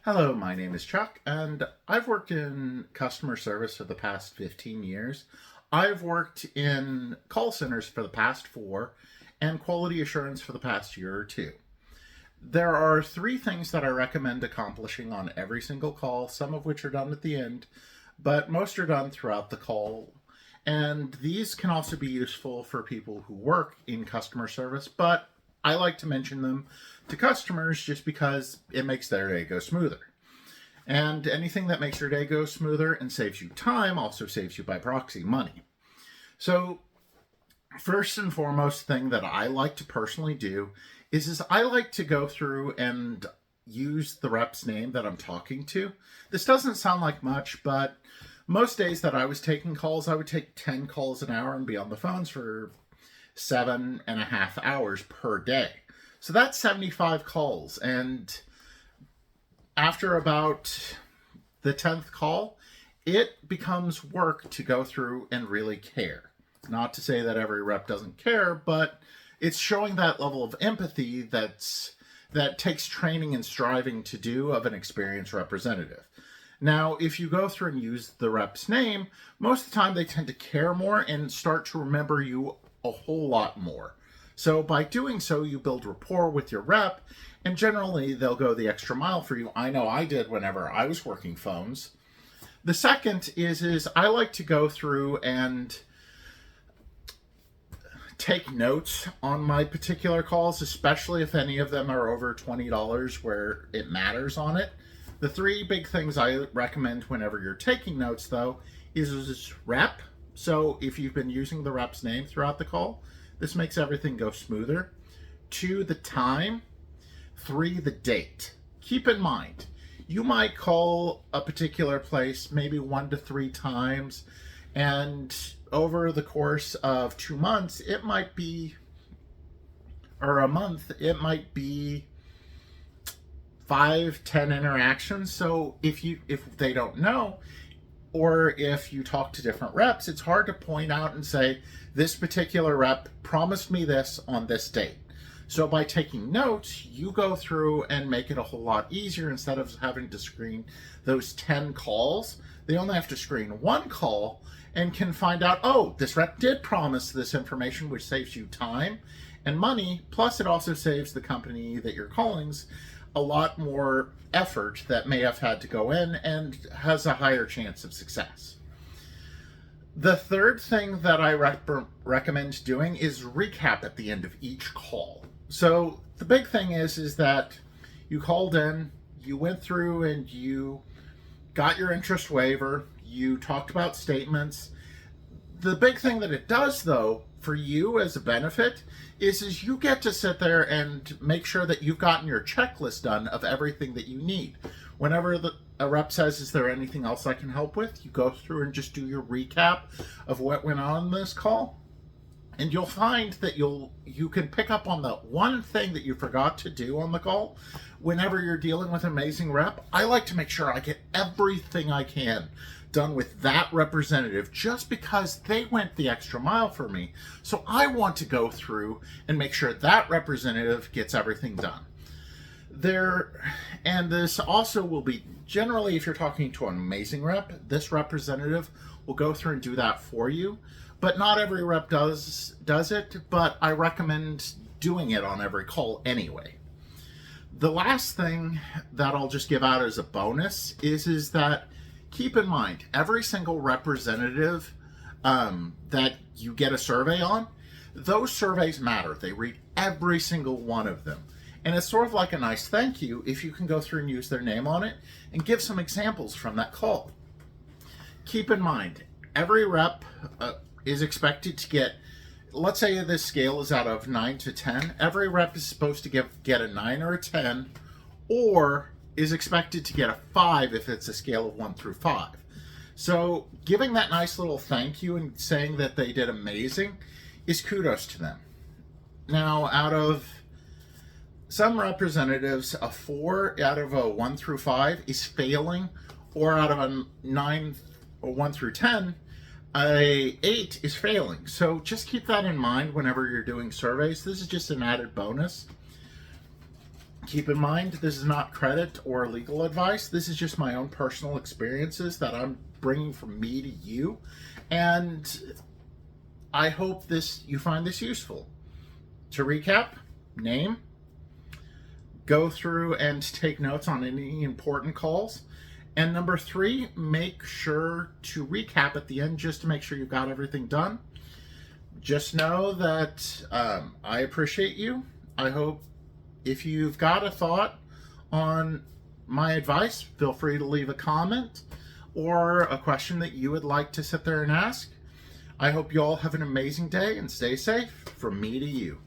Hello, my name is Chuck, and I've worked in customer service for the past 15 years. I've worked in call centers for the past 4, and quality assurance for the past year or 2. There are 3 things that I recommend accomplishing on every single call, some of which are done at the end, but most are done throughout the call. And these can also be useful for people who work in customer service, but I like to mention them to customers just because it makes their day go smoother. And anything that makes your day go smoother and saves you time also saves you by proxy money. So first and foremost thing that I like to personally do is I like to go through and use the rep's name that I'm talking to. This doesn't sound like much, but most days that I was taking calls, I would take 10 calls an hour and be on the phones for 7.5 hours per day. So that's 75 calls. And after about the 10th call, it becomes work to go through and really care. Not to say that every rep doesn't care, but it's showing that level of empathy that takes training and striving to do of an experienced representative. Now, if you go through and use the rep's name, most of the time they tend to care more and start to remember you a whole lot more. So by doing so, you build rapport with your rep, and generally they'll go the extra mile for you. I know I did whenever I was working phones. The second is I like to go through and take notes on my particular calls, especially if any of them are over $20 where it matters on it. The 3 big things I recommend whenever you're taking notes, though, is rep. So if you've been using the rep's name throughout the call, this makes everything go smoother. 2, the time. 3, the date. Keep in mind, you might call a particular place maybe 1 to 3 times, and over the course of 2 months, it might be, or a month, it might be 5-10 interactions. So if they don't know, or if you talk to different reps, it's hard to point out and say, this particular rep promised me this on this date. So by taking notes, you go through and make it a whole lot easier. Instead of having to screen those 10 calls, they only have to screen 1 call and can find out, oh, this rep did promise this information, which saves you time and money. Plus it also saves the company that you're calling's a lot more effort that may have had to go in and has a higher chance of success. The third thing that I recommend doing is recap at the end of each call. So the big thing is that you called in, you went through and you got your interest waiver, you talked about statements. The big thing that it does, though, for you as a benefit is you get to sit there and make sure that you've gotten your checklist done of everything that you need. Whenever a rep says, is there anything else I can help with? You go through and just do your recap of what went on in this call. And you'll find that you can pick up on the one thing that you forgot to do on the call. Whenever you're dealing with an amazing rep, I like to make sure I get everything I can done with that representative just because they went the extra mile for me. So I want to go through and make sure that representative gets everything done. And this also will be, generally, if you're talking to an amazing rep, this representative will go through and do that for you. But not every rep does it, but I recommend doing it on every call anyway. The last thing that I'll just give out as a bonus is that keep in mind, every single representative that you get a survey on, those surveys matter. They read every single one of them. And it's sort of like a nice thank you if you can go through and use their name on it and give some examples from that call. Keep in mind, every rep is expected to get, let's say this scale is out of 9 to 10. Every rep is supposed to get a 9 or a 10, or is expected to get a 5 if it's a scale of 1 through 5. So giving that nice little thank you and saying that they did amazing is kudos to them. Now, out of some representatives, a 4 out of a 1 through 5 is failing, or out of a 9 or 1 through 10, a 8 is failing. So just keep that in mind whenever you're doing surveys. This is just an added bonus. Keep in mind, this is not credit or legal advice. This is just my own personal experiences that I'm bringing from me to you. And I hope you find this useful. To recap, name, go through and take notes on any important calls. And number 3, make sure to recap at the end just to make sure you've got everything done. Just know that I appreciate you. I hope if you've got a thought on my advice, feel free to leave a comment or a question that you would like to sit there and ask. I hope you all have an amazing day and stay safe from me to you.